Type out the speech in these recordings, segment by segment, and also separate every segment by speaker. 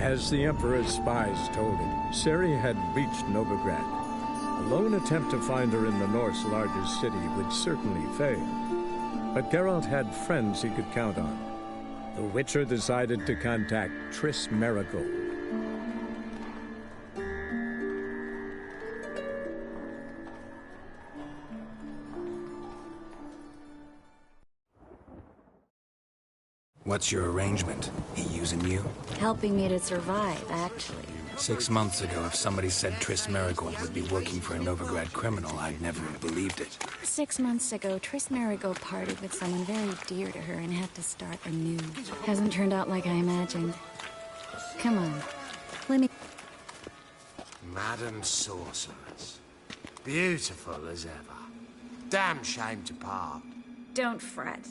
Speaker 1: As the Emperor's spies told him, Ciri had reached Novigrad. A lone attempt to find her in the North's largest city would certainly fail. But Geralt had friends he could count on. The Witcher decided to contact Triss Merigold.
Speaker 2: What's your arrangement? He using you?
Speaker 3: Helping me to survive, actually.
Speaker 2: 6 months ago, if somebody said Triss Merigold would be working for a Novigrad criminal, I'd never have believed it.
Speaker 3: 6 months ago, Triss Merigold partied with someone very dear to her and had to start anew. Hasn't turned out like I imagined. Come on, let me...
Speaker 4: Madam Sorceress. Beautiful as ever. Damn shame to part.
Speaker 3: Don't fret.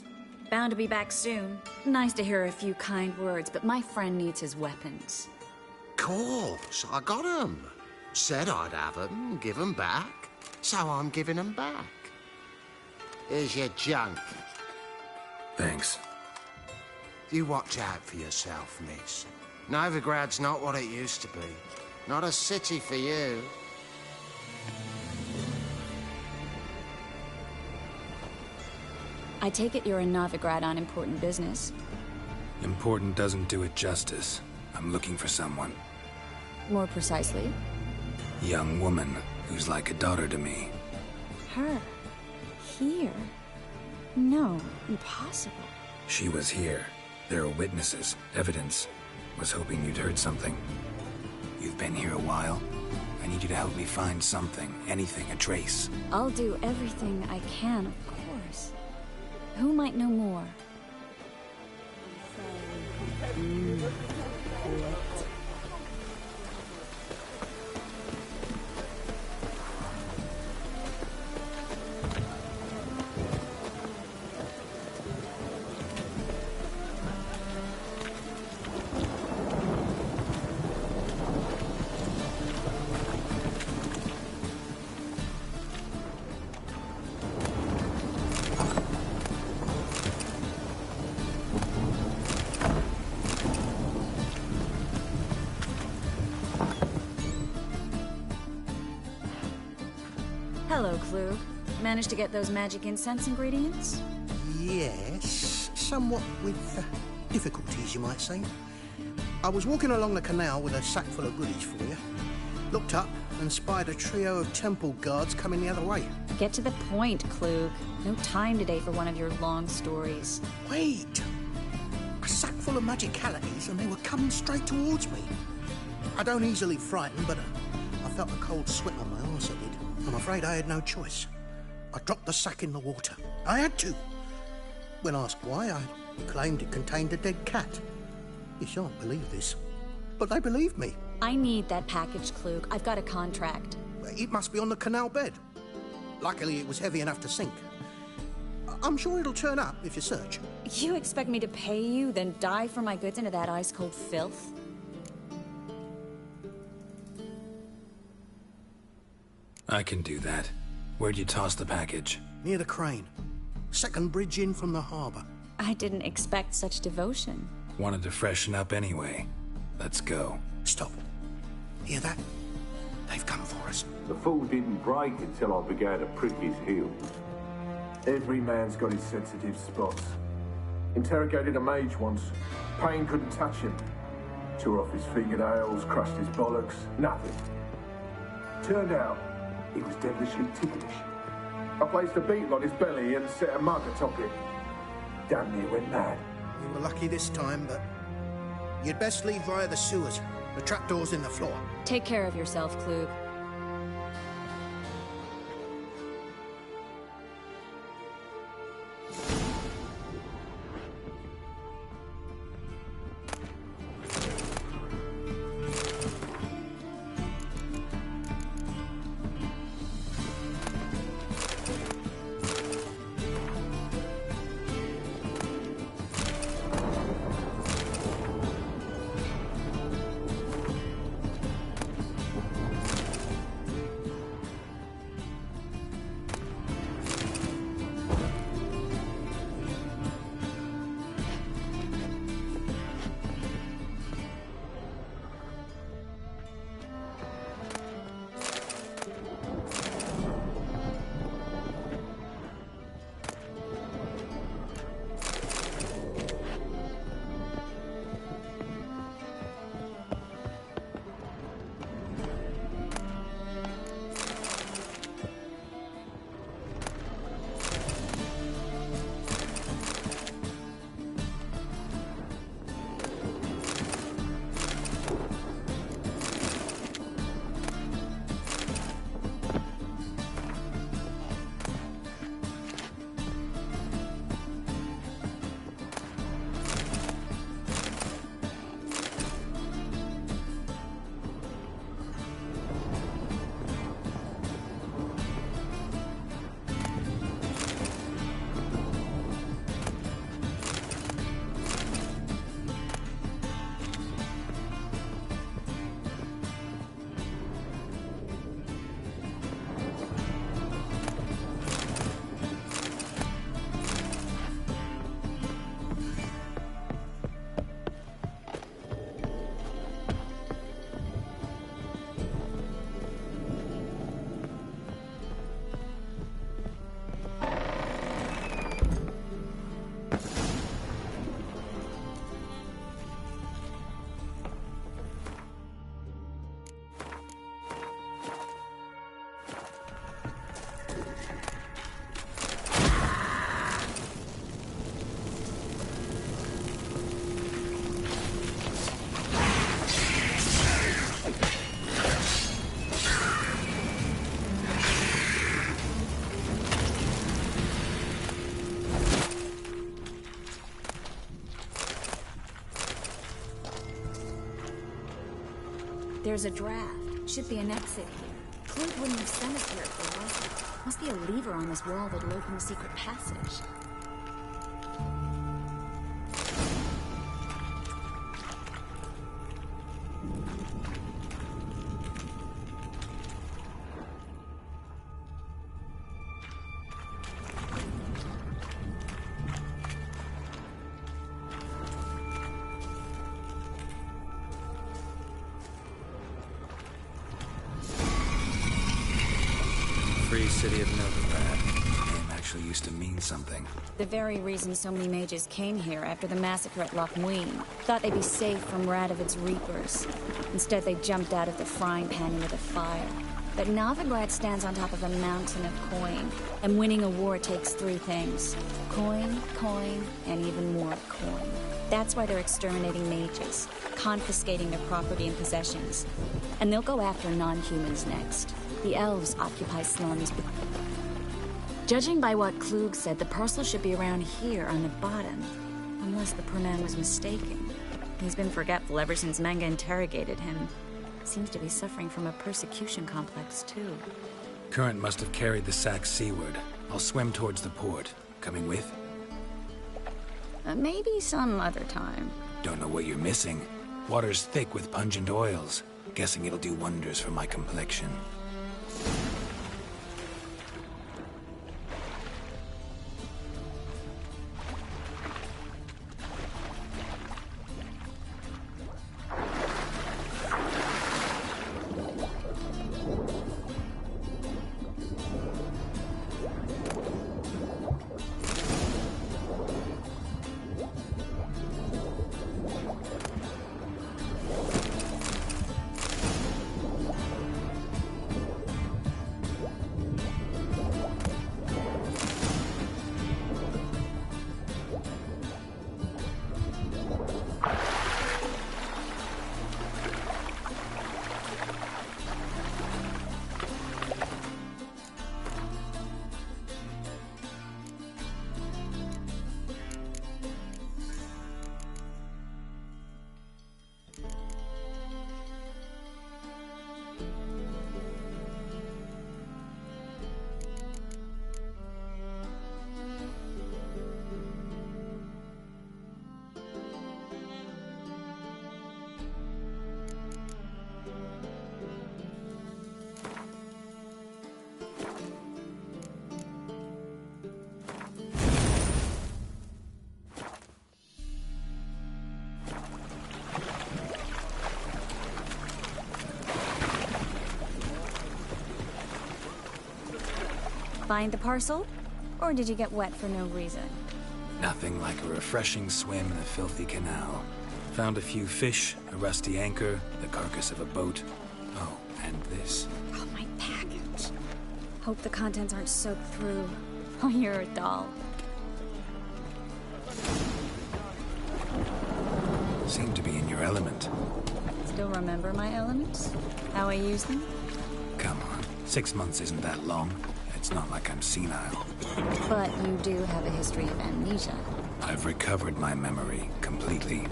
Speaker 3: Bound to be back soon. Nice to hear a few kind words, but my friend needs his weapons.
Speaker 4: Course, I got 'em. Said I'd have 'em, give 'em back. So I'm giving 'em back. Here's your junk.
Speaker 2: Thanks.
Speaker 4: You watch out for yourself, miss. Novigrad's not what it used to be. Not a city for you.
Speaker 3: I take it you're in Novigrad on important business.
Speaker 2: Important doesn't do it justice. I'm looking for someone.
Speaker 3: More precisely?
Speaker 2: Young woman who's like a daughter to me.
Speaker 3: Her? Here? No, impossible.
Speaker 2: She was here. There are witnesses, evidence. Was hoping you'd heard something. You've been here a while. I need you to help me find something, anything, a trace.
Speaker 3: I'll do everything I can, of course. Who might know more? Hello, Klug. Managed to get those magic incense ingredients?
Speaker 5: Yes, somewhat with difficulties, you might say. I was walking along the canal with a sack full of goodies for you. Looked up and spied a trio of temple guards coming the other way.
Speaker 3: Get to the point, Klug. No time today for one of your long stories.
Speaker 5: Wait! A sack full of magicalities and they were coming straight towards me. I don't easily frighten, but I felt a cold sweat on my arse, I did. I'm afraid I had no choice. I dropped the sack in the water. I had to. When asked why, I claimed it contained a dead cat. You shan't believe this, but they believed me.
Speaker 3: I need that package, Klug. I've got a contract.
Speaker 5: It must be on the canal bed. Luckily, it was heavy enough to sink. I'm sure it'll turn up if you search.
Speaker 3: You expect me to pay you, then dive for my goods into that ice-cold filth?
Speaker 2: I can do that. Where'd you toss the package?
Speaker 5: Near the crane. Second bridge in from the harbour.
Speaker 3: I didn't expect such devotion.
Speaker 2: Wanted to freshen up anyway. Let's go.
Speaker 5: Stop. Hear that? They've come for us.
Speaker 6: The fall didn't break until I began to prick his heels. Every man's got his sensitive spots. Interrogated a mage once. Pain couldn't touch him. Tore off his fingernails, crushed his bollocks. Nothing. Turned out, he was devilishly ticklish. I placed a beetle on his belly and set a mug atop it. Damn near went mad.
Speaker 5: You were lucky this time, but you'd best leave via the sewers. The trapdoor's in the floor.
Speaker 3: Take care of yourself, Klug. There's a draft. Should be an exit here. Clute wouldn't have sent us here if there wasn't. Must be a lever on this wall that'll open the secret passage.
Speaker 2: Free city of Novigrad. The name actually used to mean something.
Speaker 3: The very reason so many mages came here after the massacre at Loch Muin. Thought they'd be safe from Radovid's reapers. Instead, they jumped out of the frying pan into the fire. But Novigrad stands on top of a mountain of coin, and winning a war takes three things. Coin, coin, and even more coin. That's why they're exterminating mages, confiscating their property and possessions. And they'll go after non-humans next. The elves occupy slums. Judging by what Klug said, the parcel should be around here on the bottom. Unless the poor man was mistaken. He's been forgetful ever since Manga interrogated him. Seems to be suffering from a persecution complex, too.
Speaker 2: Current must have carried the sack seaward. I'll swim towards the port. Coming with?
Speaker 3: Maybe some other time.
Speaker 2: Don't know what you're missing. Water's thick with pungent oils. Guessing it'll do wonders for my complexion.
Speaker 3: Find the parcel? Or did you get wet for no reason?
Speaker 2: Nothing like a refreshing swim in a filthy canal. Found a few fish, a rusty anchor, the carcass of a boat. Oh, and this.
Speaker 3: Oh, my package. Hope the contents aren't soaked through. Oh, you're a doll.
Speaker 2: Seem to be in your element.
Speaker 3: Still remember my elements? How I use them?
Speaker 2: Come on, 6 months isn't that long. It's not like I'm senile.
Speaker 3: But you do have a history of amnesia.
Speaker 2: I've recovered my memory completely.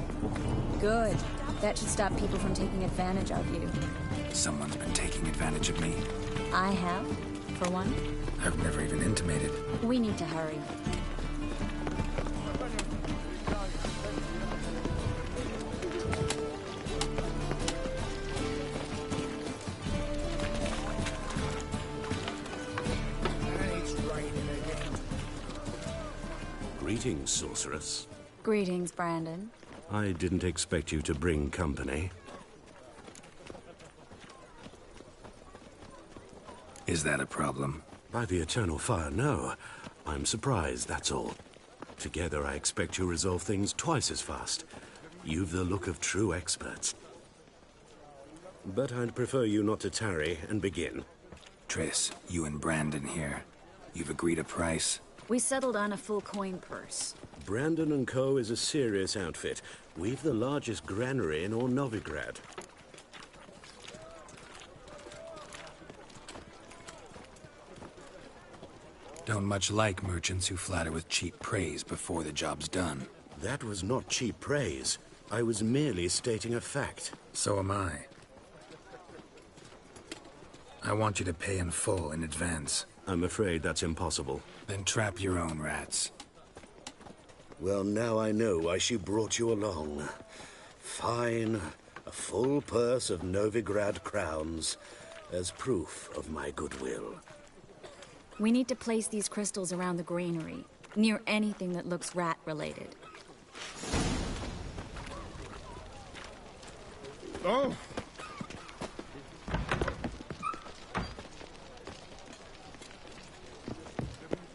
Speaker 3: Good. That should stop people from taking advantage of you.
Speaker 2: Someone's been taking advantage of me.
Speaker 3: I have, for one.
Speaker 2: I've never even intimated.
Speaker 3: We need to hurry.
Speaker 7: Greetings, sorceress.
Speaker 3: Greetings, Brandon.
Speaker 7: I didn't expect you to bring company.
Speaker 2: Is that a problem?
Speaker 7: By the eternal fire, no. I'm surprised, that's all. Together, I expect you resolve things twice as fast. You've the look of true experts. But I'd prefer you not to tarry and begin.
Speaker 2: Triss, you and Brandon here. You've agreed a price?
Speaker 3: We settled on a full coin purse.
Speaker 7: Brandon & Co. is a serious outfit. We've the largest granary in all Novigrad.
Speaker 2: Don't much like merchants who flatter with cheap praise before the job's done.
Speaker 7: That was not cheap praise. I was merely stating a fact.
Speaker 2: So am I. I want you to pay in full in advance.
Speaker 7: I'm afraid that's impossible.
Speaker 2: Then trap your own rats.
Speaker 7: Well, now I know why she brought you along. Fine. A full purse of Novigrad crowns as proof of my goodwill.
Speaker 3: We need to place these crystals around the granary, near anything that looks rat-related.
Speaker 6: Oh!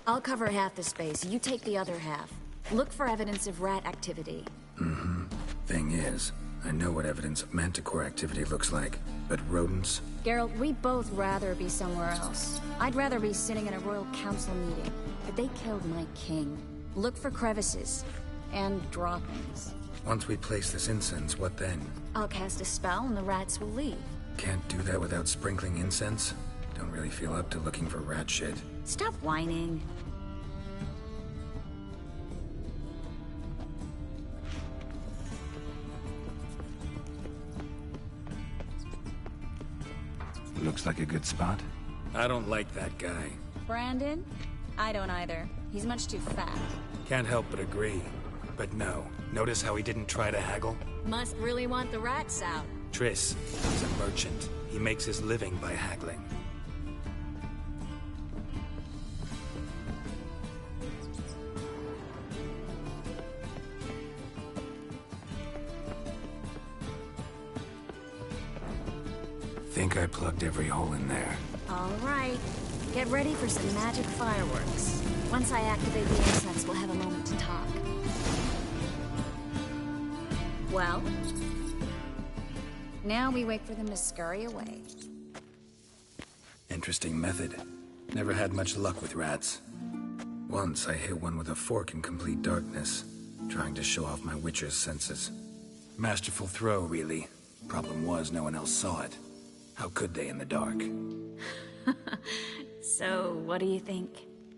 Speaker 3: I'll cover half the space, you take the other half. Look for evidence of rat activity.
Speaker 2: Thing is, I know what evidence of manticore activity looks like, but rodents?
Speaker 3: Geralt, we'd both rather be somewhere else. I'd rather be sitting in a royal council meeting, but they killed my king. Look for crevices and droppings.
Speaker 2: Once we place this incense, what then?
Speaker 3: I'll cast a spell and the rats will leave.
Speaker 2: Can't do that without sprinkling incense? Don't really feel up to looking for rat shit.
Speaker 3: Stop whining.
Speaker 2: Looks like a good spot. I don't like that guy.
Speaker 3: Brandon? I don't either. He's much too fat.
Speaker 2: Can't help but agree. But no. Notice how he didn't try to haggle?
Speaker 3: Must really want the rats out.
Speaker 2: Triss, he's a merchant. He makes his living by haggling. Think I plugged every hole in there.
Speaker 3: All right. Get ready for some magic fireworks. Once I activate the incense, we'll have a moment to talk. Well? Now we wait for them to scurry away.
Speaker 2: Interesting method. Never had much luck with rats. Once I hit one with a fork in complete darkness, trying to show off my witcher's senses. Masterful throw, really. Problem was, no one else saw it. How could they in the dark?
Speaker 3: So, what do you think?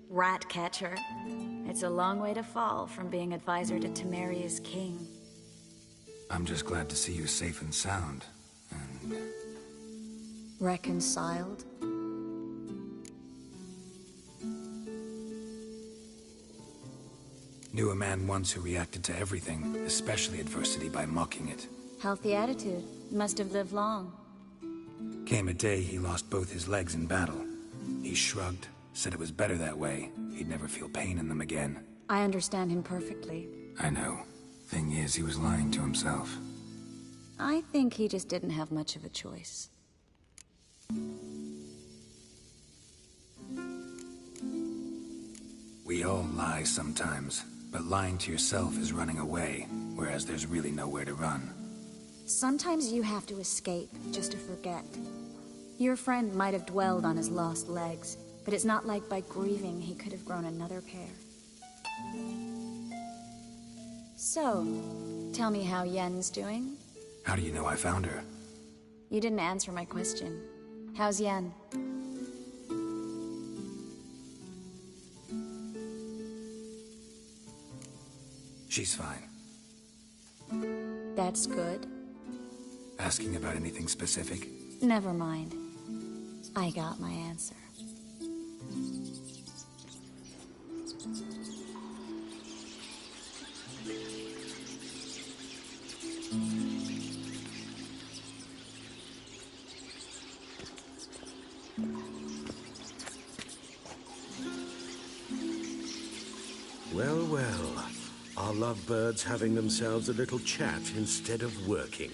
Speaker 3: Rat catcher? It's a long way to fall from being advisor to Temeria's king.
Speaker 2: I'm just glad to see you safe and sound. And
Speaker 3: Reconciled?
Speaker 2: knew a man once who reacted to everything, especially adversity, by mocking it.
Speaker 3: Healthy attitude. Must have lived long.
Speaker 2: Came a day he lost both his legs in battle. He shrugged, said it was better that way. He'd never feel pain in them again.
Speaker 3: I understand him perfectly.
Speaker 2: I know. Thing is, he was lying to himself.
Speaker 3: I think he just didn't have much of a choice.
Speaker 2: We all lie sometimes, but lying to yourself is running away, whereas there's really nowhere to run.
Speaker 3: Sometimes you have to escape, just to forget. Your friend might have dwelled on his lost legs, but it's not like by grieving he could have grown another pair. So, tell me how Yen's doing?
Speaker 2: How do you know I found her?
Speaker 3: You didn't answer my question. How's Yen?
Speaker 2: She's fine.
Speaker 3: That's good.
Speaker 2: Asking about anything specific?
Speaker 3: Never mind. I got my answer.
Speaker 7: Well, well. Are lovebirds having themselves a little chat instead of working?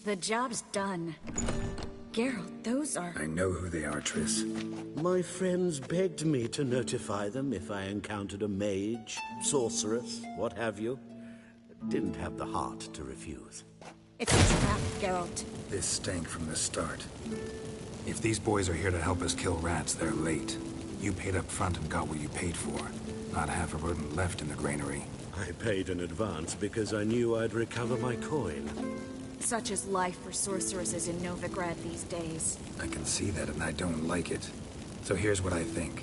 Speaker 3: The job's done. Geralt, those are...
Speaker 2: I know who they are, Triss.
Speaker 7: My friends begged me to notify them if I encountered a mage, sorceress, what have you. Didn't have the heart to refuse.
Speaker 3: It's a trap, Geralt.
Speaker 2: This stank from the start. If these boys are here to help us kill rats, they're late. You paid up front and got what you paid for. Not half a rodent left in the granary.
Speaker 7: I paid in advance because I knew I'd recover my coin.
Speaker 3: Such is life for sorceresses in Novigrad these days.
Speaker 2: I can see that, and I don't like it. So here's what I think.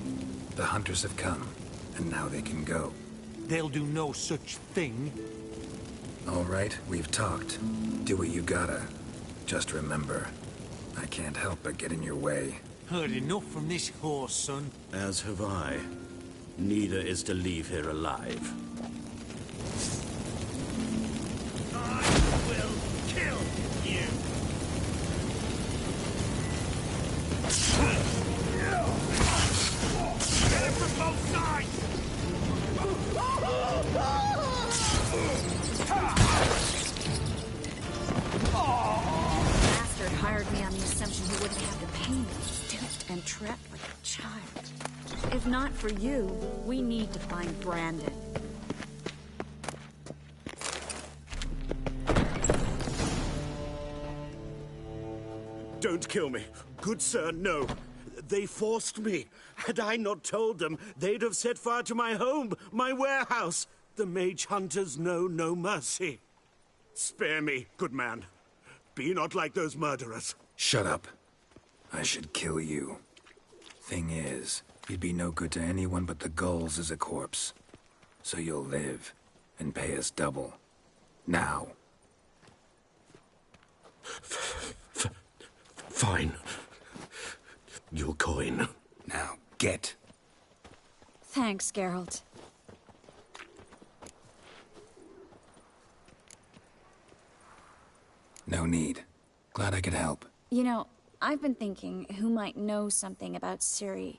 Speaker 2: The hunters have come, and now they can go.
Speaker 8: They'll do no such thing.
Speaker 2: All right, we've talked. Do what you gotta. Just remember, I can't help but get in your way.
Speaker 8: Heard enough from this horse, son.
Speaker 7: As have I. Neither is to leave here alive.
Speaker 8: I will kill you! Get it from both sides!
Speaker 3: Bastard hired me on the assumption he wouldn't have to pay me. Duped and trapped like a child. If not for you, we need to find Brandon.
Speaker 7: Don't kill me. Good sir, no. They forced me. Had I not told them, they'd have set fire to my home, my warehouse. The mage hunters know no mercy. Spare me, good man. Be not like those murderers.
Speaker 2: Shut up. I should kill you. Thing is, you'd be no good to anyone but the gulls as a corpse. So you'll live, and pay us double. Now.
Speaker 7: Fine. Your coin.
Speaker 2: Now, get.
Speaker 3: Thanks, Geralt.
Speaker 2: No need. Glad I could help.
Speaker 3: You know, I've been thinking who might know something about Ciri.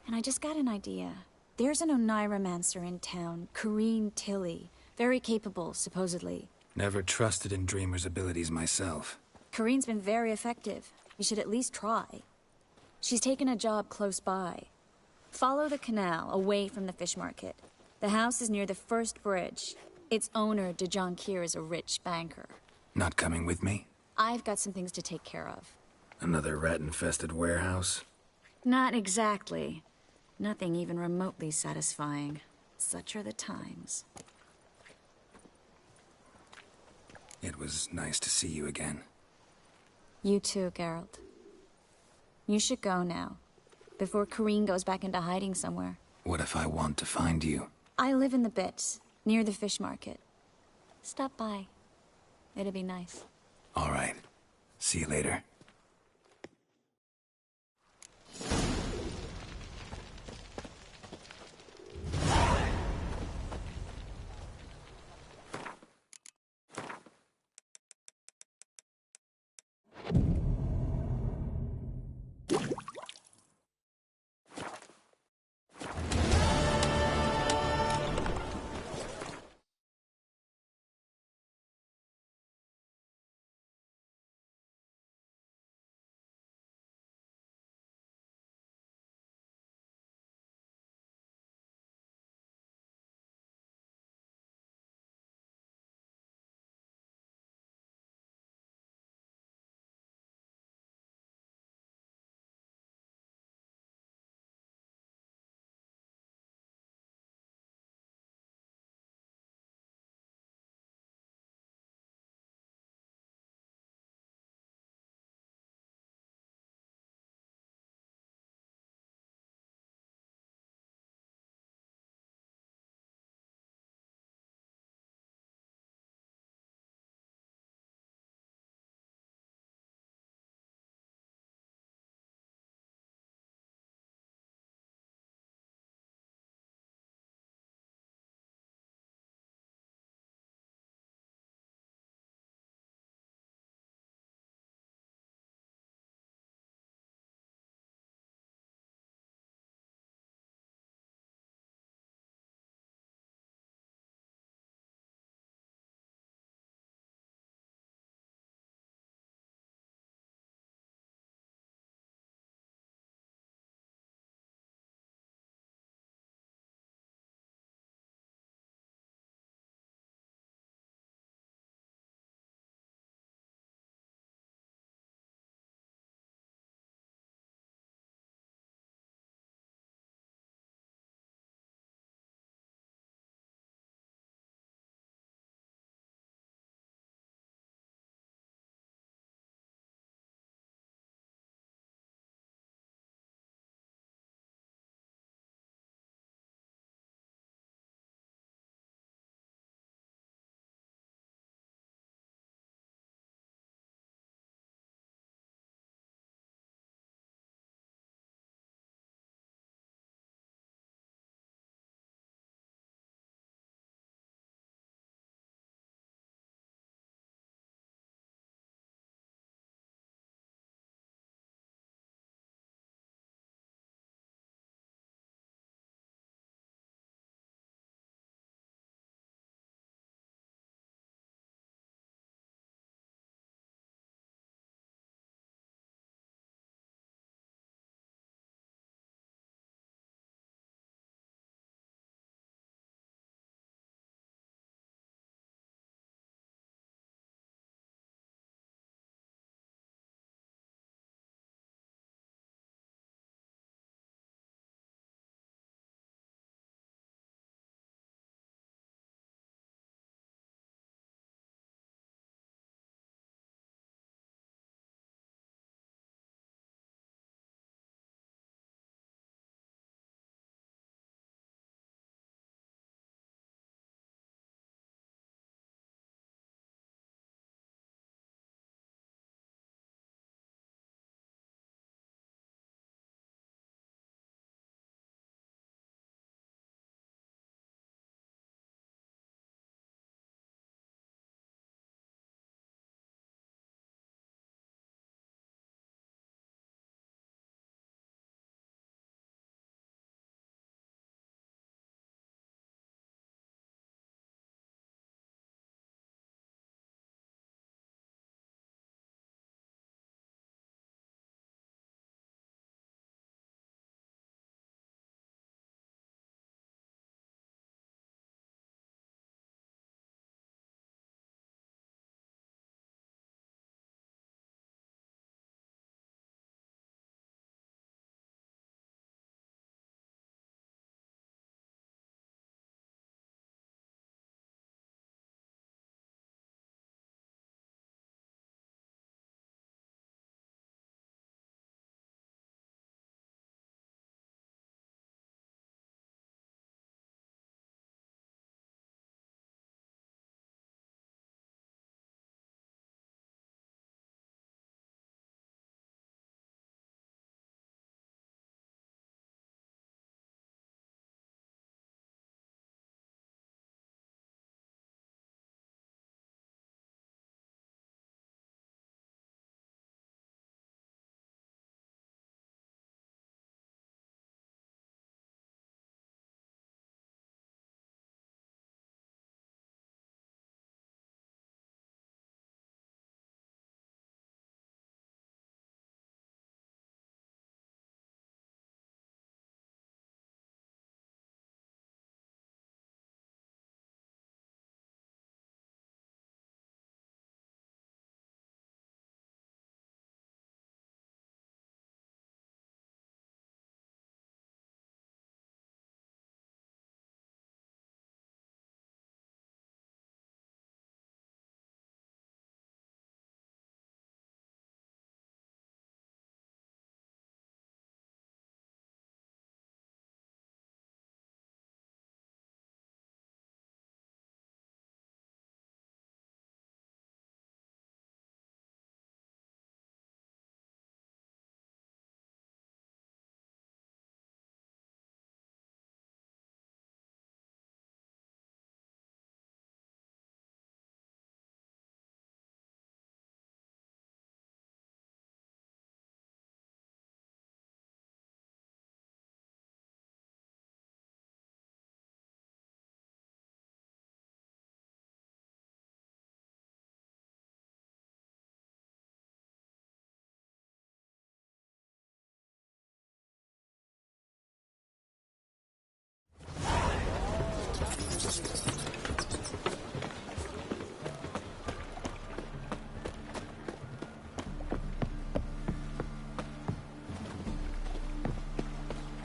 Speaker 3: And I just got an idea. There's an Oneiromancer in town, Corrine Tilly. Very capable, supposedly.
Speaker 2: Never trusted in Dreamer's abilities myself.
Speaker 3: Corrine's been very effective. You should at least try. She's taken a job close by. Follow the canal, away from the fish market. The house is near the first bridge. Its owner, de Jonquier, is a rich banker.
Speaker 2: Not coming with me?
Speaker 3: I've got some things to take care of.
Speaker 2: Another rat-infested warehouse?
Speaker 3: Not exactly. Nothing even remotely satisfying. Such are the times.
Speaker 2: It was nice to see you again.
Speaker 3: You too, Geralt. You should go now, before Corrine goes back into hiding somewhere.
Speaker 2: What if I want to find you?
Speaker 3: I live in the Bits, near the fish market. Stop by. It'd be nice.
Speaker 2: All right. See you later.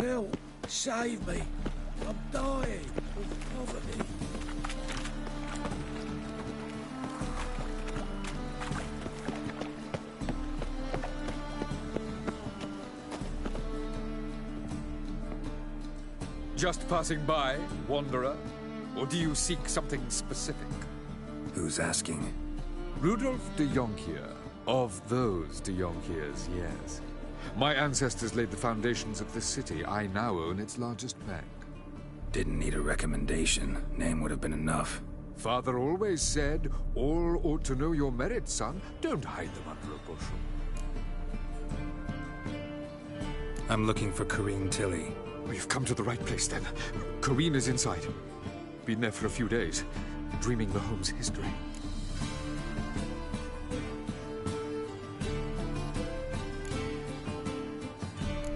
Speaker 8: Help! Save me! I'm dying of poverty.
Speaker 9: Just passing by, wanderer? Or do you seek something specific?
Speaker 2: Who's asking?
Speaker 9: Rudolf de Jonkier. Of those de Jonkiers, yes. My ancestors laid the foundations of this city. I now own its largest bank.
Speaker 2: Didn't need a recommendation. Name would have been enough.
Speaker 9: Father always said, all ought to know your merits, son. Don't hide them under a bushel.
Speaker 2: I'm looking for Corrine Tilly.
Speaker 9: Well, you've come to the right place, then. Corrine is inside. Been there for a few days, dreaming the home's history.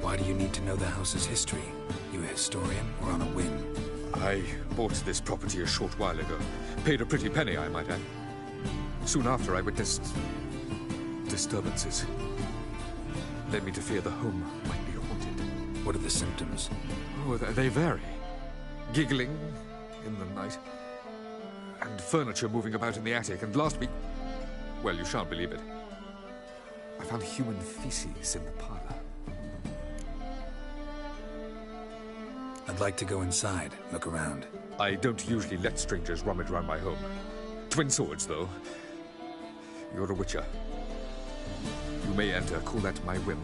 Speaker 2: Why do you need to know the house's history? You a historian or on a whim?
Speaker 9: I bought this property a short while ago. Paid a pretty penny, I might add. Soon after, I witnessed disturbances. Led me to fear the home might be haunted.
Speaker 2: What are the symptoms?
Speaker 9: Oh, they vary. Giggling in the night. And furniture moving about in the attic. And last week... well, you shan't believe it. I found human feces in the parlor.
Speaker 2: I'd like to go inside, look around.
Speaker 9: I don't usually let strangers rummage around my home. Twin swords, though. You're a witcher. You may enter, call that my whim.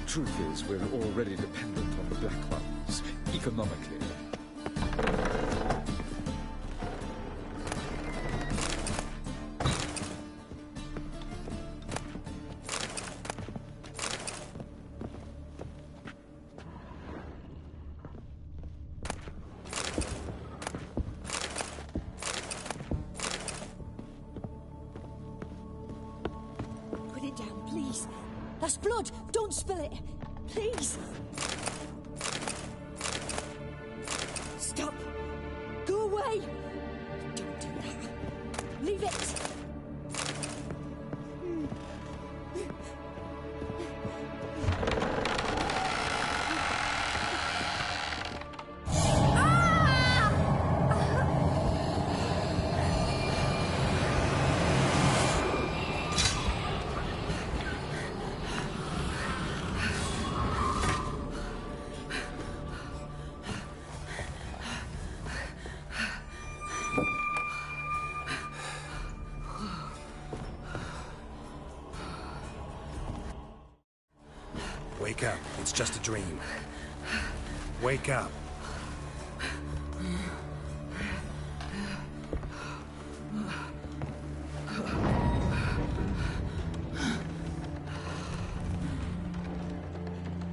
Speaker 9: truth is, we're already dependent on the Black Ones, economically.
Speaker 10: Put it down, please. That's blood. Don't spill it. Please. Stop. Go away. Don't do that. Leave it.
Speaker 2: Wake up. It's just a dream. Wake up.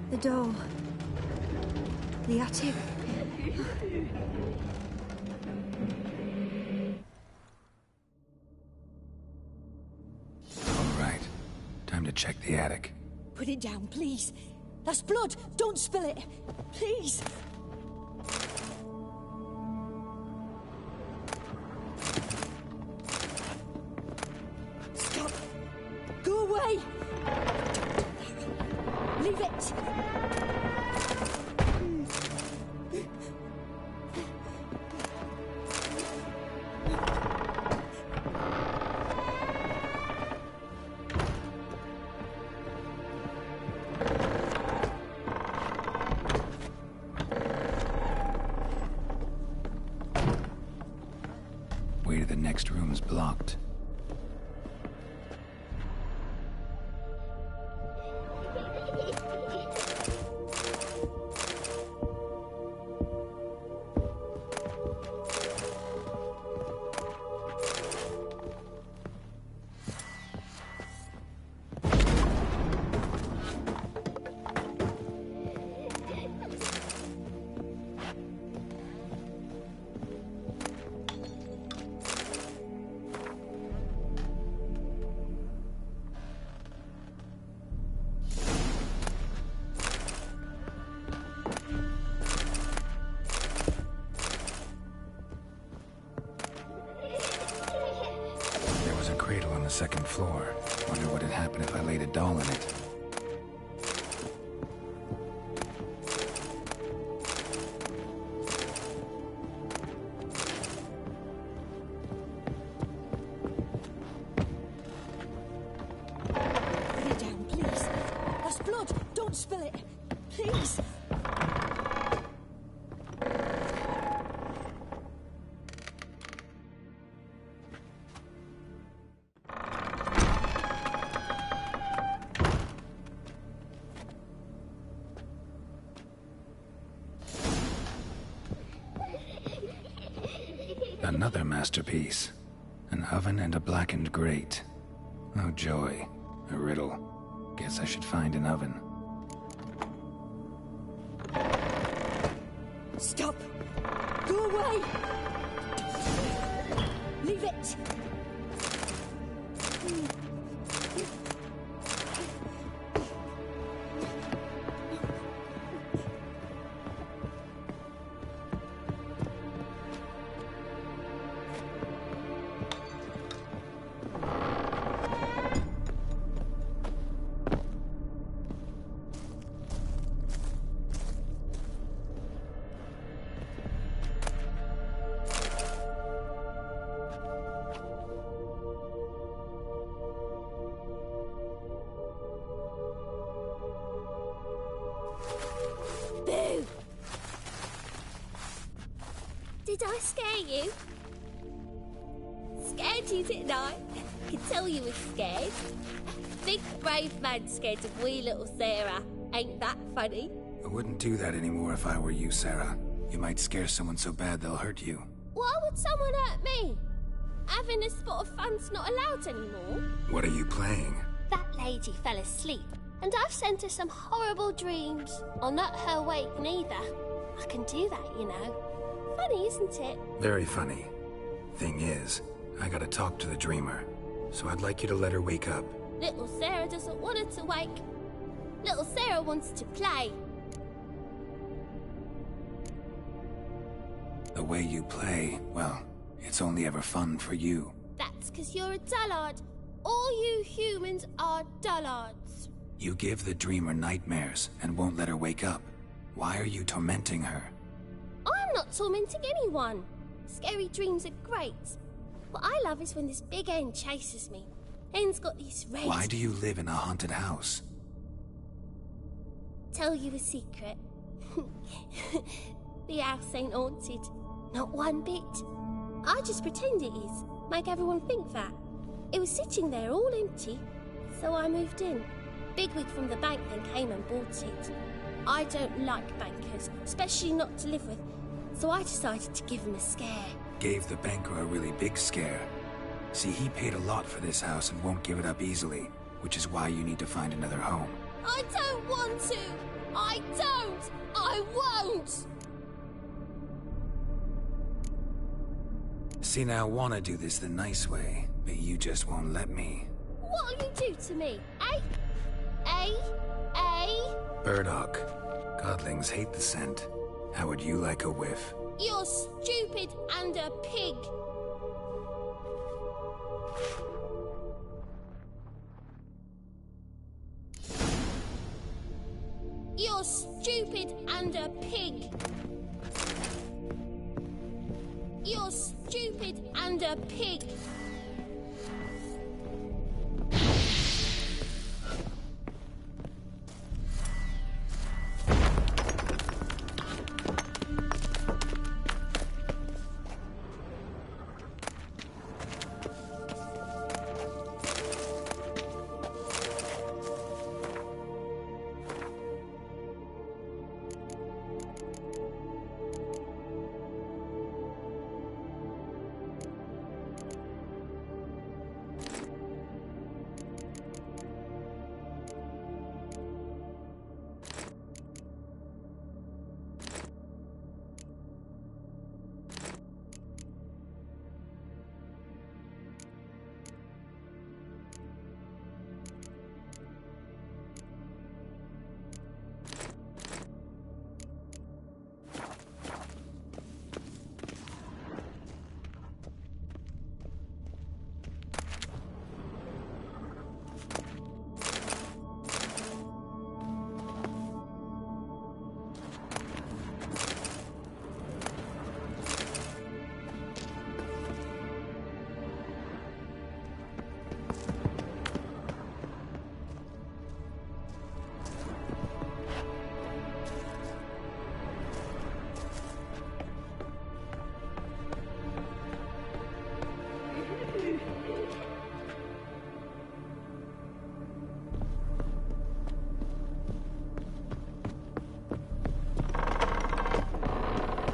Speaker 10: The door. The attic.
Speaker 2: All right. Time to check the attic.
Speaker 10: Put it down, please. That's blood. Don't spill it. Please. Stop. Go away. Leave it.
Speaker 2: Way to the next room's blocked. Cradle on the second floor. Wonder what would happen if I laid a doll in it.
Speaker 10: Put it down, please. That's blood. Don't spill it. Please.
Speaker 2: Another masterpiece. An oven and a blackened grate. Oh joy. A riddle. Guess I should find an oven.
Speaker 10: Stop. Go away. Leave it.
Speaker 11: Boo! Did I scare you? Scared you, didn't I? I can tell you were scared. Big brave man scared of wee little Sarah. Ain't that funny?
Speaker 2: I wouldn't do that anymore if I were you, Sarah. You might scare someone so bad they'll hurt you.
Speaker 11: Why would someone hurt me? Having a spot of fun's not allowed anymore.
Speaker 2: What are you playing?
Speaker 11: That lady fell asleep, and I've sent her some horrible dreams. I'll not her wake neither. I can do that, you know. Funny, isn't it?
Speaker 2: Very funny. Thing is, I gotta talk to the dreamer, so I'd like you to let her wake up.
Speaker 11: Little Sarah doesn't want her to wake. Little Sarah wants to play.
Speaker 2: The way you play, well, it's only ever fun for you.
Speaker 11: That's 'cause you're a dullard. All you humans are dullards.
Speaker 2: You give the dreamer nightmares and won't let her wake up. Why are you tormenting her?
Speaker 11: I'm not tormenting anyone. Scary dreams are great. What I love is when this big hen chases me. Hen's got these red...
Speaker 2: Why do you live in a haunted house?
Speaker 11: Tell you a secret. The house ain't haunted. Not one bit. I just pretend it is. Make everyone think that. It was sitting there all empty, so I moved in. Bigwig from the bank then came and bought it. I don't like bankers, especially not to live with, so I decided to give him a scare.
Speaker 2: Gave the banker a really big scare. See, he paid a lot for this house and won't give it up easily, which is why you need to find another home.
Speaker 11: I don't want to! I don't! I won't!
Speaker 2: See, now I want to do this the nice way, but you just won't let me.
Speaker 11: What'll you do to me, eh?
Speaker 2: Burdock. Godlings hate the scent. How would you like a whiff?
Speaker 11: You're stupid and a pig. You're stupid and a pig. You're stupid and a pig.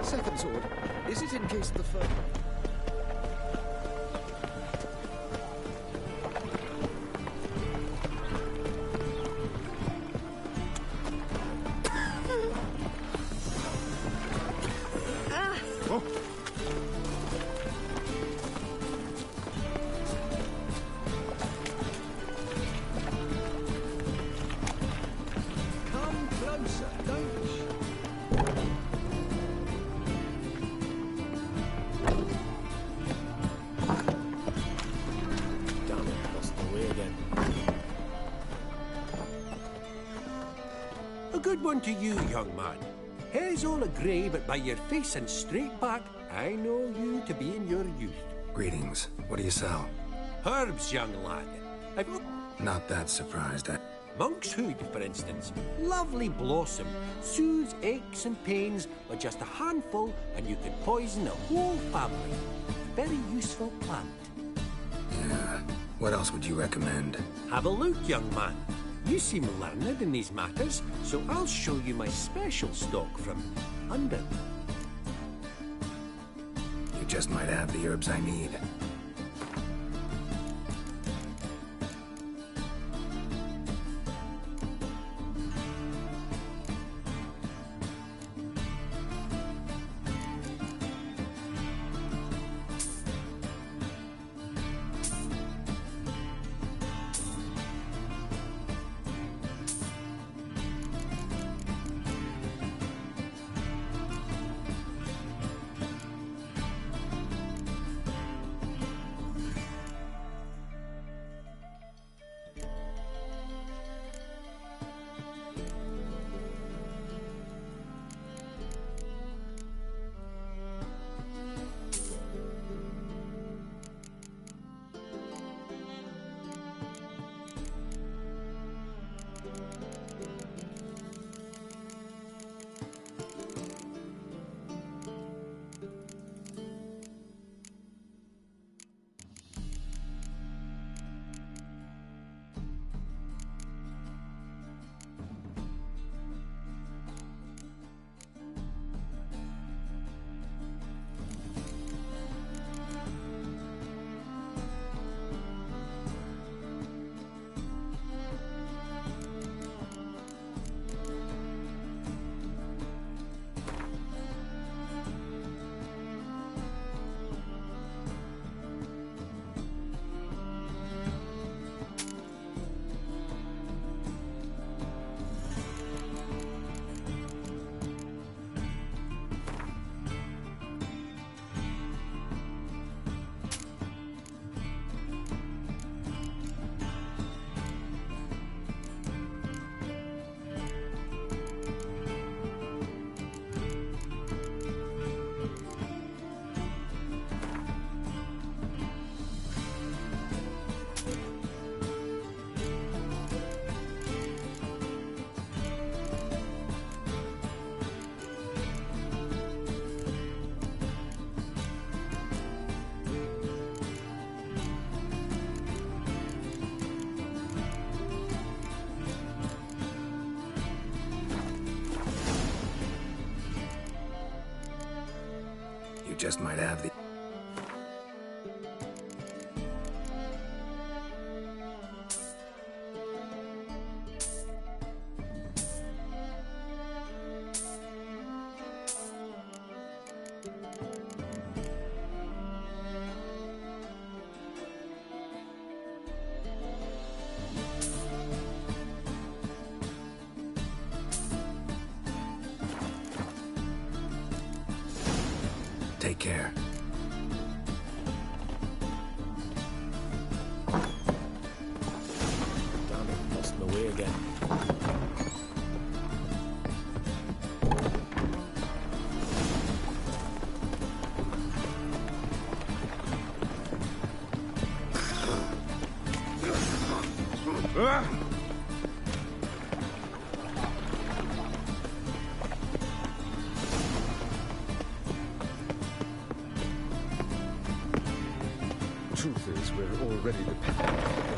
Speaker 12: Second sword. Is it in case the first... Come closer, don't you? Damn it, lost the way again.
Speaker 13: A good one to you, young man. Hair's all a-grey, but by your face and straight back, I know you to be in your youth.
Speaker 2: Greetings. What do you sell?
Speaker 13: Herbs, young lad. I've...
Speaker 2: Not that surprised.
Speaker 13: Monk's hood, for instance. Lovely blossom. Soothes aches and pains with just a handful, and you could poison the whole family. Very useful plant.
Speaker 2: Yeah. What else would you recommend?
Speaker 13: Have a look, young man. You seem learned in these matters, so I'll show you my special stock from London.
Speaker 2: You just might have the herbs I need. Just might have the... Take care.
Speaker 12: Damn it, lost my way again.
Speaker 9: Truth is, we're already dependent on the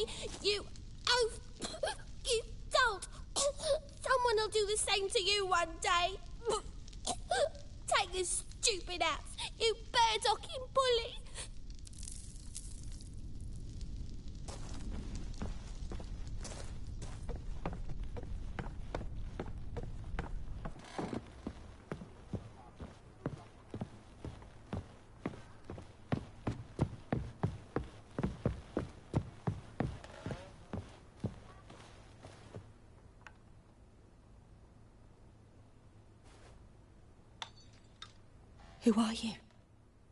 Speaker 11: me. You... Oh... You don't. Someone will do the same to you one day. Take this stupid axe, you bird-docking bully.
Speaker 10: Who are you?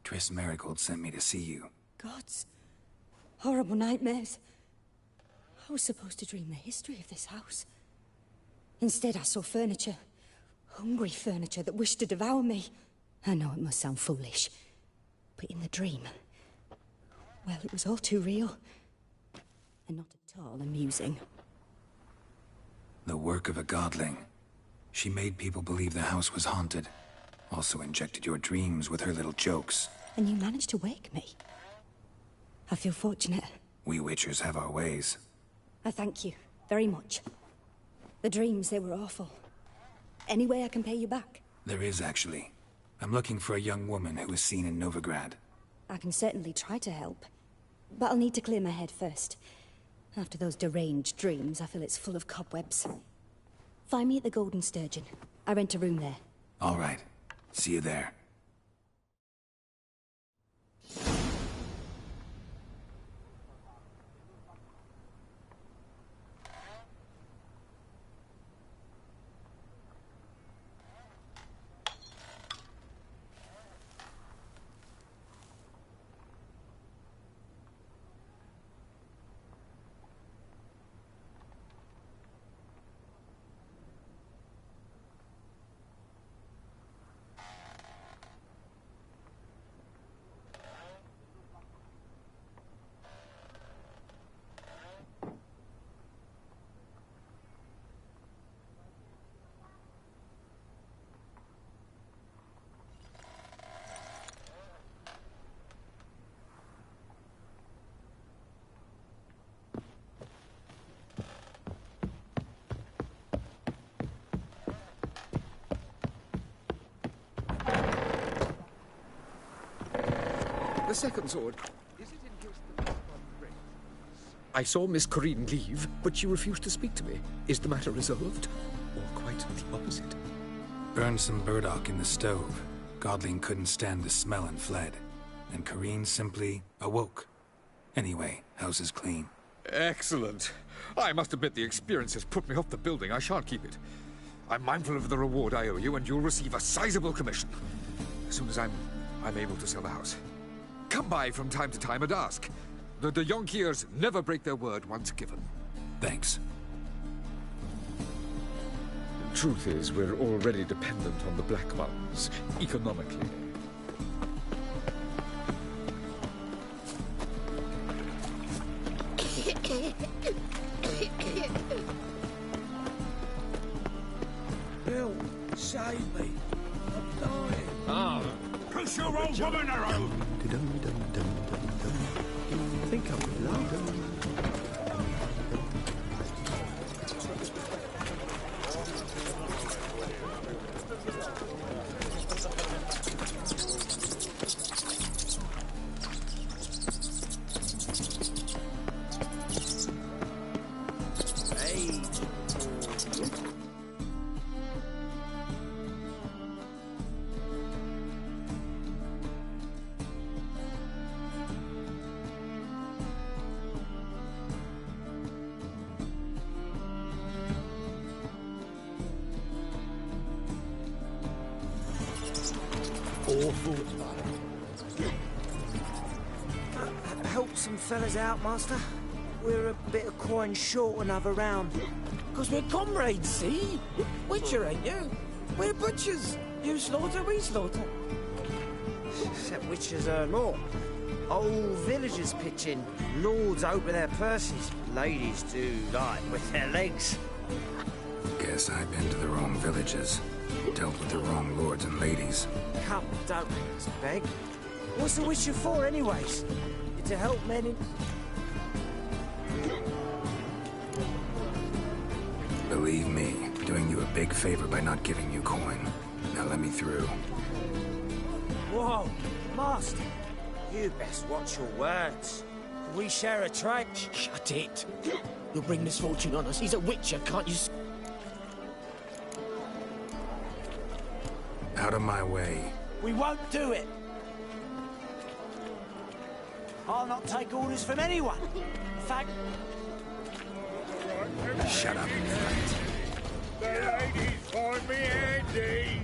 Speaker 2: Triss Marigold sent me to see you.
Speaker 10: Gods. Horrible nightmares. I was supposed to dream the history of this house. Instead, I saw furniture. Hungry furniture that wished to devour me. I know it must sound foolish, but in the dream, well, it was all too real. And not at all amusing.
Speaker 2: The work of a godling. She made people believe the house was haunted. Also injected your dreams with her little jokes.
Speaker 10: And you managed to wake me. I feel fortunate.
Speaker 2: We Witchers have our ways.
Speaker 10: I thank you very much. The dreams, they were awful. Any way I can pay you back?
Speaker 2: There is, actually. I'm looking for a young woman who was seen in Novigrad.
Speaker 10: I can certainly try to help. But I'll need to clear my head first. After those deranged dreams, I feel it's full of cobwebs. Find me at the Golden Sturgeon. I rent a room there.
Speaker 2: All right. See you there.
Speaker 9: The second sword. Is it in case the first one breaks? I saw Miss Corinne leave, but she refused to speak to me. Is the matter resolved? Or quite the opposite?
Speaker 2: Burned some burdock in the stove. Godling couldn't stand the smell and fled. And Corinne simply awoke. Anyway, house is clean.
Speaker 9: Excellent. I must admit the experience has put me off the building. I shan't keep it. I'm mindful of the reward I owe you, and you'll receive a sizable commission. As soon as I'm able to sell the house. Come by from time to time and ask. The de Jonkiers never break their word once given.
Speaker 2: Thanks.
Speaker 9: The truth is, we're already dependent on the Black Ones, economically.
Speaker 8: Bill, save me. I'm dying.
Speaker 9: Ah.
Speaker 8: Push your old woman around.
Speaker 7: Think I'm London.
Speaker 8: Awful.
Speaker 14: Help some fellas out, Master. We're a bit of coin short another round.
Speaker 8: Because we're comrades, see? Witcher, ain't you? We're butchers. You slaughter, we slaughter.
Speaker 14: Except witchers earn more. Old villagers pitch in. Lords open their purses. Ladies do like with their legs.
Speaker 2: Guess I've been to the wrong villages. Dealt with the wrong lords and ladies.
Speaker 14: Come, don't make us beg. What's the witcher for, anyways? To help men in...
Speaker 2: Believe me, doing you a big favor by not giving you coin. Now let me through.
Speaker 14: Whoa, Master. You best watch your words. We share a trade.
Speaker 8: Shut it. You'll bring misfortune on us. He's a witcher, can't you?
Speaker 2: Out of my way.
Speaker 14: We won't do it. I'll not take orders from anyone. In fact...
Speaker 2: Shut up.
Speaker 6: The ladies find me handy.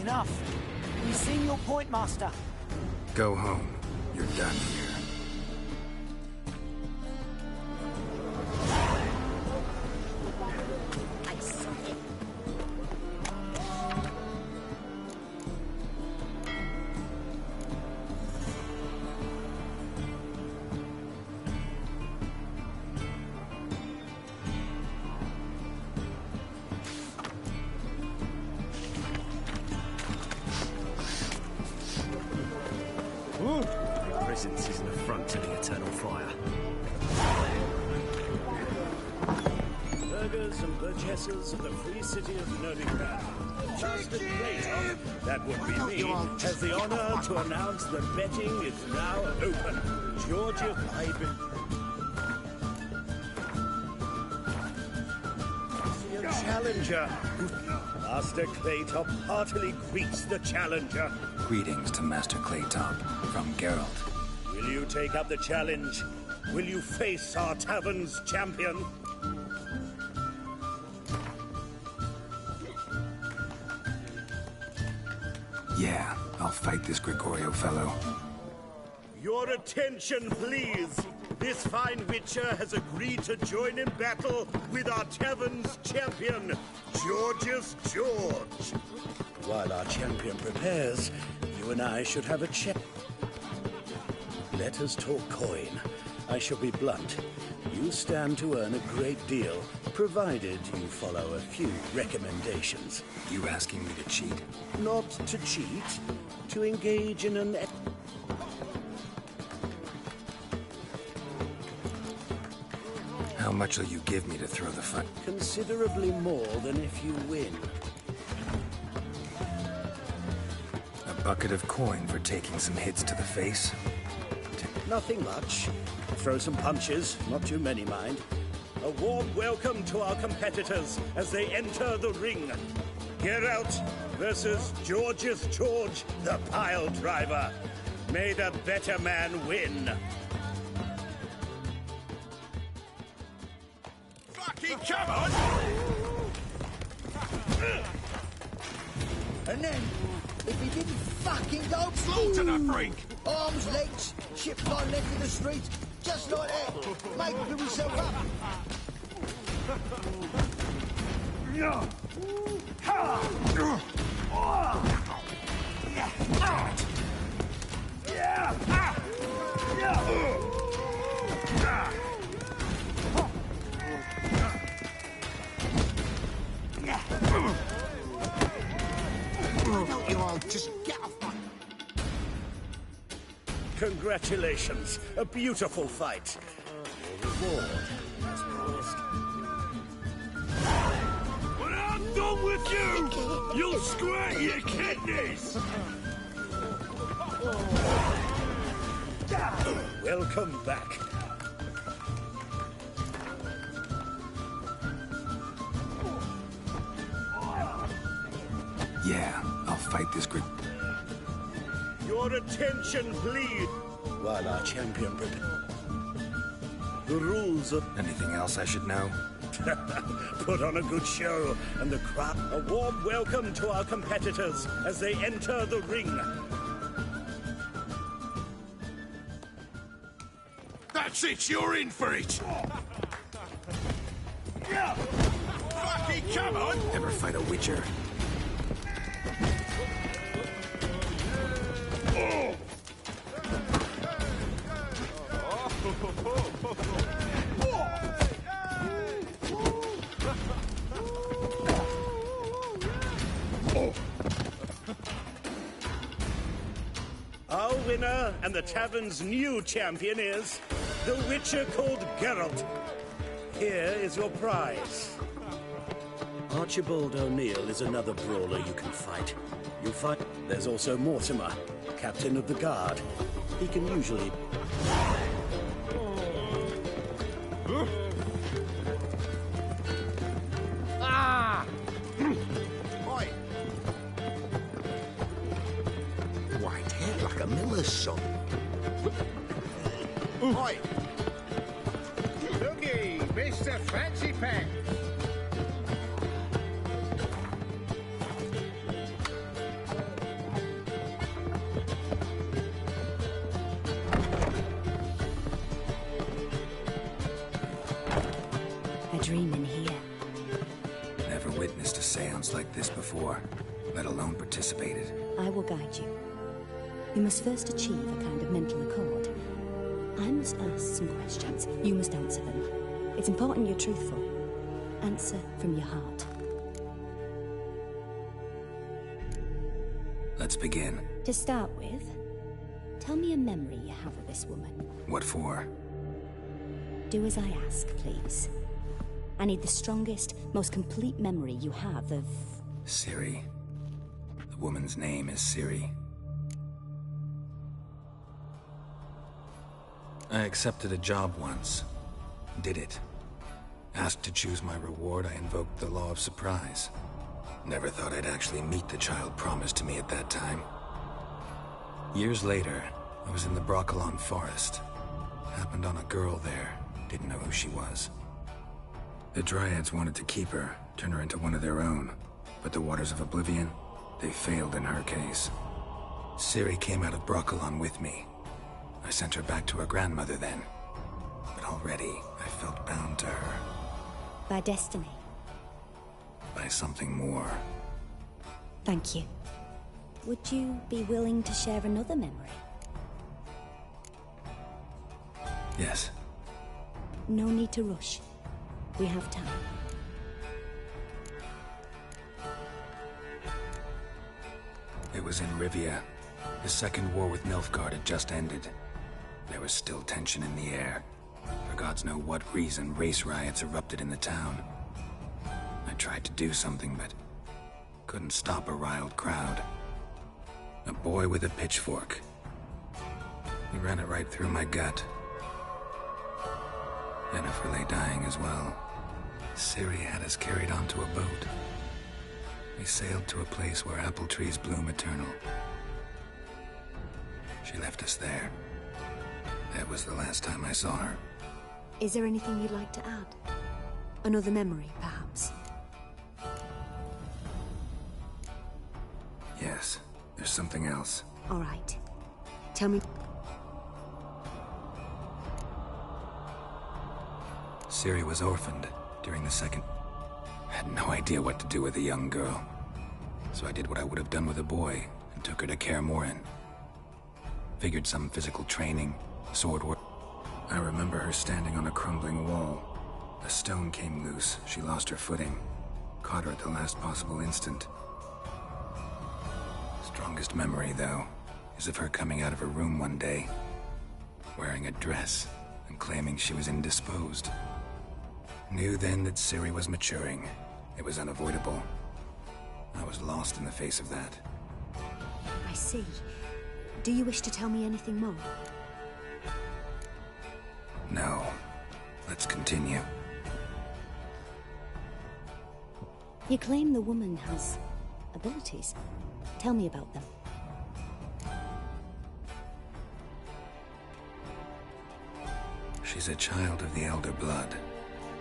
Speaker 14: Enough. We've seen your point, Master.
Speaker 2: Go home. You're done here.
Speaker 15: Presence is an affront to the eternal fire. Burghers and burgesses of the free city of Novigrad. Master Clayton, that would be me, has the honor to announce that betting is now open. Georgia, I've been... Challenger. Master Claytop heartily greets the challenger.
Speaker 2: Greetings to Master Claytop from Geralt.
Speaker 15: Will you take up the challenge? Will you face our tavern's champion?
Speaker 2: Yeah, I'll fight this Gregorio fellow.
Speaker 15: Your attention, please. This fine witcher has agreed to join in battle with our tavern's champion, Georgius George. While our champion prepares, you and I should have a chat. Let us talk coin. I shall be blunt. You stand to earn a great deal, provided you follow a few recommendations.
Speaker 2: You asking me to cheat?
Speaker 15: Not to cheat, to engage in an...
Speaker 2: How much will you give me to throw the fight?
Speaker 15: Considerably more than if you win.
Speaker 2: A bucket of coin for taking some hits to the face?
Speaker 15: Nothing much. Throw some punches, not too many, mind. A warm welcome to our competitors as they enter the ring. Geralt versus Georgius George, the pile driver. May the better man win.
Speaker 6: Fucking come on!
Speaker 16: And then, if he didn't fucking go...
Speaker 6: Slaughter the freak!
Speaker 16: Arms, legs, ship line left in the street, just like that. Make himself up.
Speaker 4: Don't you all just get off my...
Speaker 15: Congratulations. A beautiful fight. Your reward has promised.
Speaker 6: When I'm done with you, you'll squirt your kidneys!
Speaker 15: Welcome back.
Speaker 2: Yeah, I'll fight this
Speaker 15: Your attention, please. While our champion prepares. The rules of...
Speaker 2: Anything else I should know?
Speaker 15: Put on a good show, and the crowd... A warm welcome to our competitors as they enter the ring.
Speaker 6: That's it, you're in for it! Fucking come on!
Speaker 2: Never fight a witcher.
Speaker 15: winner and the tavern's new champion is the Witcher called Geralt. Here is your prize.
Speaker 7: Archibald O'Neill is another brawler you can fight. You'll find there's also Mortimer, captain of the guard. He can usually...
Speaker 16: Ah! Oi! White hair like a miller's son. Oi!
Speaker 17: Looky, Mr. Fancy Pants.
Speaker 10: A dream in here.
Speaker 2: Never witnessed a seance like this before, let alone participated.
Speaker 10: I will guide you. You must first achieve a kind of mental accord. I must ask some questions. You must answer them. It's important you're truthful. Answer from your heart.
Speaker 2: Let's begin.
Speaker 10: To start with, tell me a memory you have of this woman.
Speaker 2: What for?
Speaker 10: Do as I ask, please. I need the strongest, most complete memory you have of...
Speaker 2: Ciri. The woman's name is Ciri. I accepted a job once. Did it. Asked to choose my reward, I invoked the law of surprise. Never thought I'd actually meet the child promised to me at that time. Years later, I was in the Broccolon forest. Happened on a girl there. Didn't know who she was. The Dryads wanted to keep her, turn her into one of their own. But the Waters of Oblivion, they failed in her case. Ciri came out of Broccolon with me. I sent her back to her grandmother then. But already, I felt bound to her.
Speaker 10: By destiny.
Speaker 2: By something more.
Speaker 10: Thank you. Would you be willing to share another memory?
Speaker 2: Yes.
Speaker 10: No need to rush. We have time.
Speaker 2: It was in Rivia. The second war with Nilfgaard had just ended. There was still tension in the air. For gods know what reason, race riots erupted in the town. I tried to do something, but couldn't stop a riled crowd. A boy with a pitchfork. He ran it right through my gut. Yennefer lay dying as well. Ciri had us carried onto a boat. We sailed to a place where apple trees bloom eternal. She left us there. That was the last time I saw her.
Speaker 10: Is there anything you'd like to add? Another memory, perhaps?
Speaker 2: Yes, there's something else.
Speaker 10: All right. Tell me...
Speaker 2: Ciri was orphaned during the second... Had no idea what to do with a young girl. So I did what I would have done with a boy and took her to Kaer Morhen. Figured some physical training, sword work. I remember her standing on a crumbling wall. A stone came loose, she lost her footing. Caught her at the last possible instant. Strongest memory, though, is of her coming out of her room one day, wearing a dress and claiming she was indisposed. Knew then that Ciri was maturing. It was unavoidable. I was lost in the face of that.
Speaker 10: I see. Do you wish to tell me anything more?
Speaker 2: No. Let's continue.
Speaker 10: You claim the woman has abilities. Tell me about them.
Speaker 2: She's a child of the Elder Blood.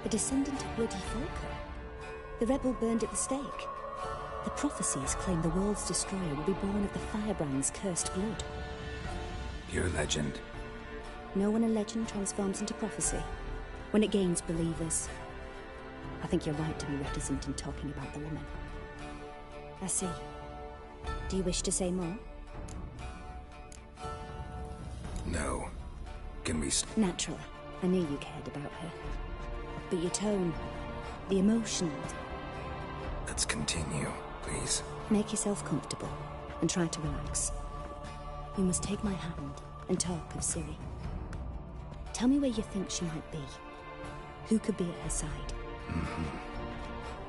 Speaker 10: A descendant of bloody Falker. The rebel burned at the stake. The prophecies claim the world's destroyer will be born of the Firebrand's cursed blood.
Speaker 2: Pure legend.
Speaker 10: Know when a legend transforms into prophecy? When it gains believers. I think you're right to be reticent in talking about the woman. I see. Do you wish to say more?
Speaker 2: No. Can we...
Speaker 10: Naturally. I knew you cared about her. But your tone, the emotions...
Speaker 2: Let's continue, please.
Speaker 10: Make yourself comfortable and try to relax. You must take my hand and talk of Ciri. Tell me where you think she might be. Who could be at her side?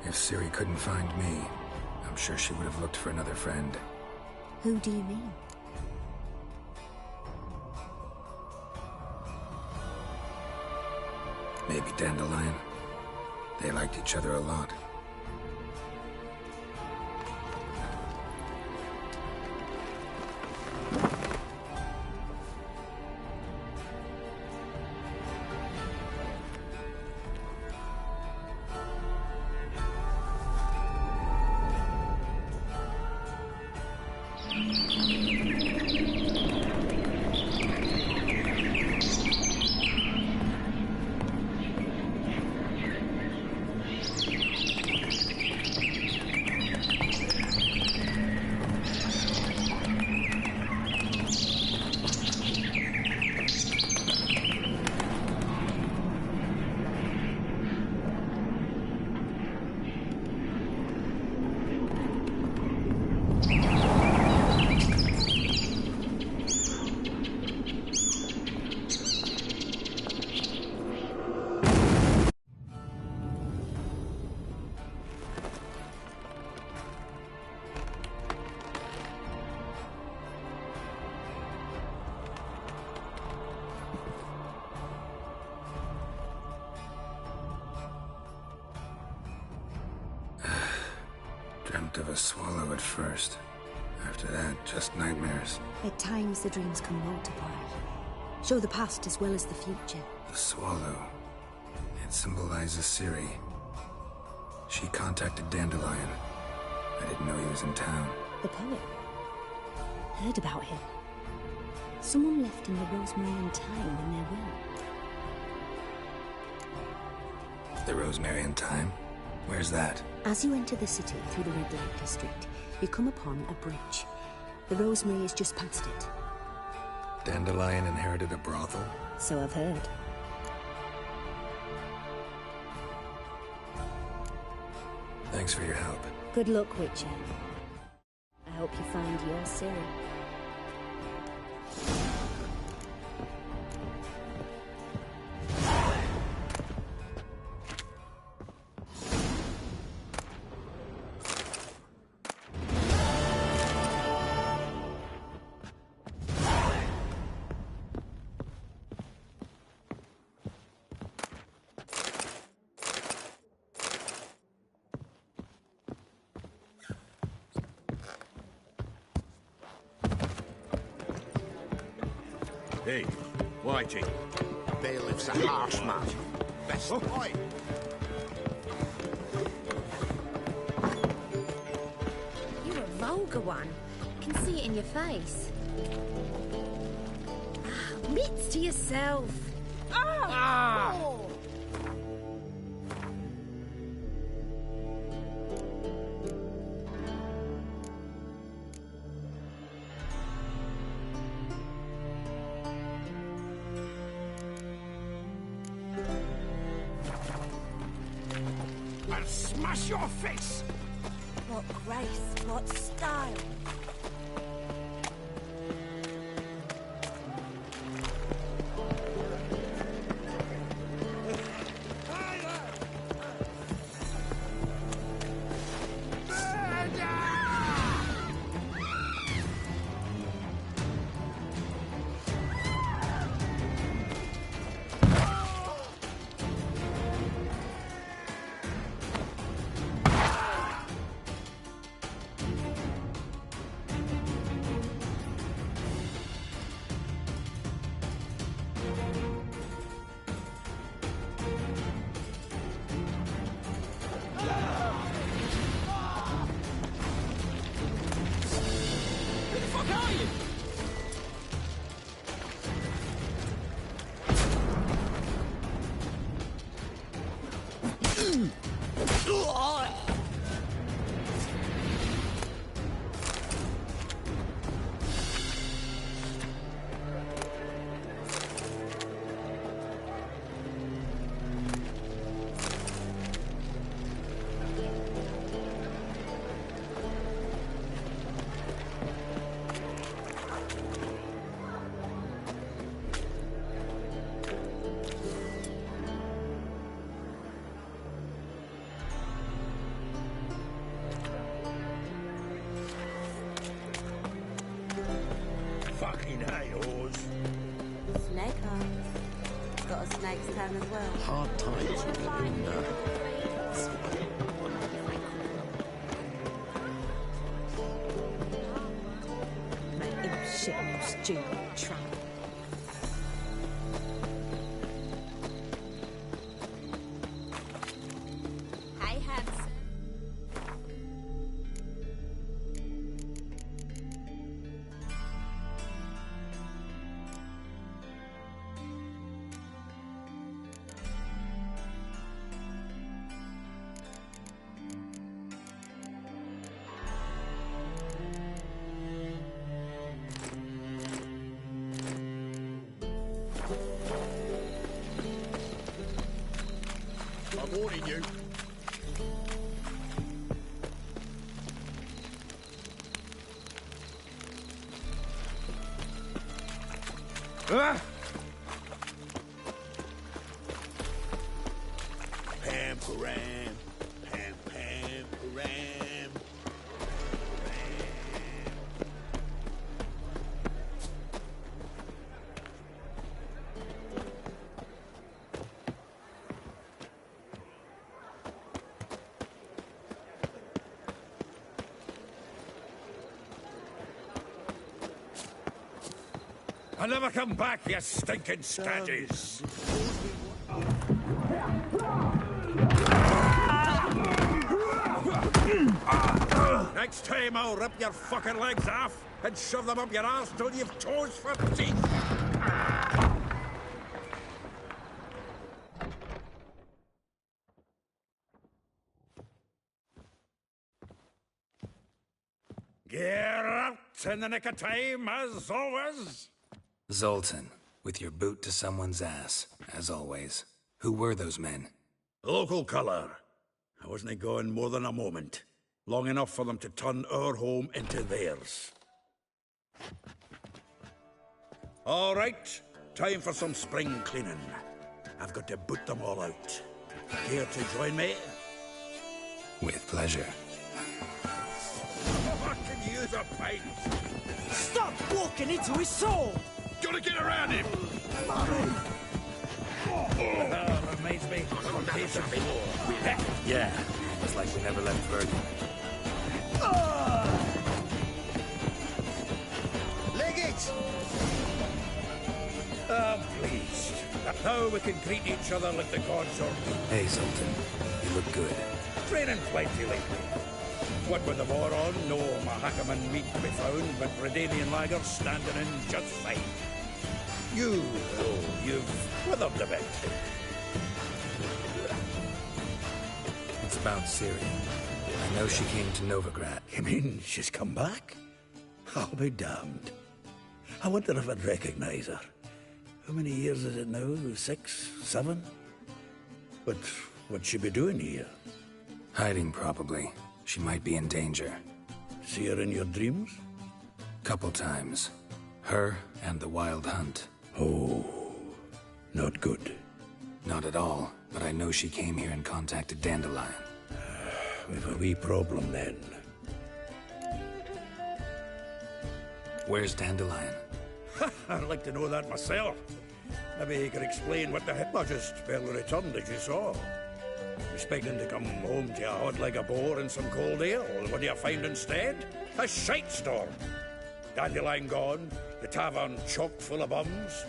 Speaker 2: If Ciri couldn't find me, I'm sure she would have looked for another friend.
Speaker 10: Who do you mean?
Speaker 2: Maybe Dandelion. They liked each other a lot. Dreamt of a swallow at first. After that, just nightmares.
Speaker 10: At times, the dreams can multiply. Show the past as well as the future.
Speaker 2: The swallow. It symbolizes Ciri. She contacted Dandelion. I didn't know he was in town.
Speaker 10: The poet. Heard about him. Someone left him the rosemary and thyme in their will.
Speaker 2: The rosemary and thyme? Where's that?
Speaker 10: As you enter the city through the Red Light District, you come upon a bridge. The rosemary is just past it.
Speaker 2: Dandelion inherited a brothel?
Speaker 10: So I've heard.
Speaker 2: Thanks for your help.
Speaker 10: Good luck, Witcher. I hope you find your Ciri.
Speaker 15: Hey, Whitey.
Speaker 4: Bailiff's a harsh man. Best boy.
Speaker 18: You're a vulgar one. I can see it in your face. Admit to yourself. Oh!
Speaker 13: I'll smash your face!
Speaker 10: What grace, what style.
Speaker 15: fucking hay-oars.
Speaker 19: Snake hunt. Got a snake's tongue as well.
Speaker 12: Hard times with Linda.
Speaker 10: Make him shit in your stupid trap.
Speaker 18: Hi, Hanson.
Speaker 15: I'm warning you. Pam param, pam pam param. I'll never come back, you stinking scaddies! Next time I'll rip your fucking legs off and shove them up your arse till you've toes for teeth! Get out in the nick of time, as always!
Speaker 2: Zoltan, with your boot to someone's ass, as always. Who were those men?
Speaker 15: Local colour. I wasn't gone more than a moment. Long enough for them to turn our home into theirs. All right, time for some spring cleaning. I've got to boot them all out. Care to join me?
Speaker 2: With pleasure.
Speaker 15: I can use a pint.
Speaker 8: Stop walking into his soul!
Speaker 15: Gotta get around him! Reminds me of Temptation 4.
Speaker 2: Yeah, it's like we never left Bergen.
Speaker 16: Leg it!
Speaker 15: I'm pleased. Now we can greet each other like the gods are.
Speaker 2: Hey, Zoltan. You look good.
Speaker 15: Training plenty lately. What with the war on, no Mahakaman meat to be found, but Redanian lagers standing in just fine. You, though, you've withered a bit.
Speaker 2: It's about Syria. I know she came to Novigrad.
Speaker 15: You mean she's come back? I'll be damned. I wonder if I'd recognize her. How many years is it now? 6, 7? But what'd she be doing here?
Speaker 2: Hiding, probably. She might be in danger.
Speaker 15: See her in your dreams?
Speaker 2: Couple times. Her and the Wild Hunt.
Speaker 15: Oh, not good.
Speaker 2: Not at all, but I know she came here and contacted Dandelion.
Speaker 15: We've a wee problem then.
Speaker 2: Where's Dandelion?
Speaker 15: I'd like to know that myself. Maybe he could explain what the heck. I just barely returned, as you saw. Expecting to come home to a hot like a boar and some cold ale. What do you find instead? A shite storm. Dandelion gone, the tavern chock full of bums.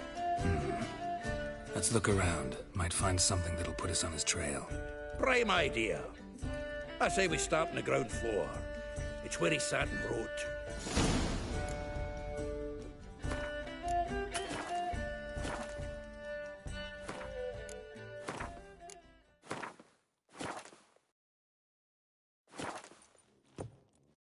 Speaker 2: Let's look around. Might find something that'll put us on his trail.
Speaker 15: Prime idea. I say we start on the ground floor. It's where he sat and wrote.